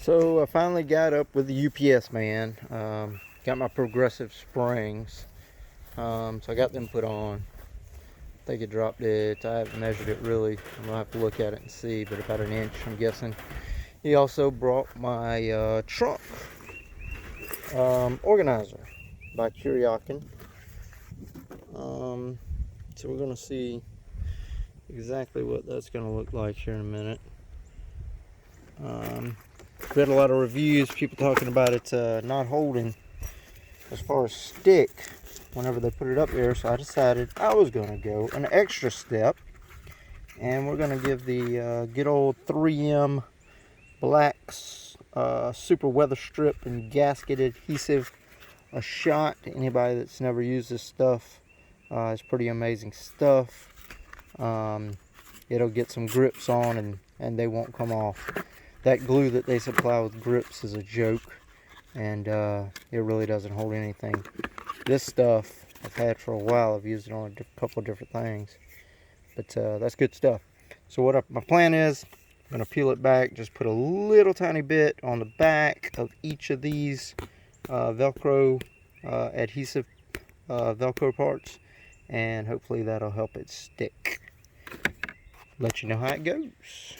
So I finally got up with the UPS man. Got my progressive springs. So I got them put on. I think it dropped it. I haven't measured it really. I'm gonna have to look at it and see, but about an inch, I'm guessing. He also brought my trunk organizer by Kuryakyn. So we're gonna see exactly what that's gonna look like here in a minute. Read a lot of reviews, people talking about it not holding as far as stick whenever they put it up there, so I decided I was going to go an extra step, and we're going to give the good old 3M black super weather strip and gasket adhesive a shot. Anybody that's never used this stuff, it's pretty amazing stuff. It'll get some grips on and they won't come off. That glue that they supply with grips is a joke, and it really doesn't hold anything. This stuff I've had for a while. I've used it on a couple of different things, but that's good stuff. So my plan is, I'm going to peel it back, just put a little tiny bit on the back of each of these Velcro adhesive Velcro parts, and hopefully that'll help it stick. Let you know how it goes.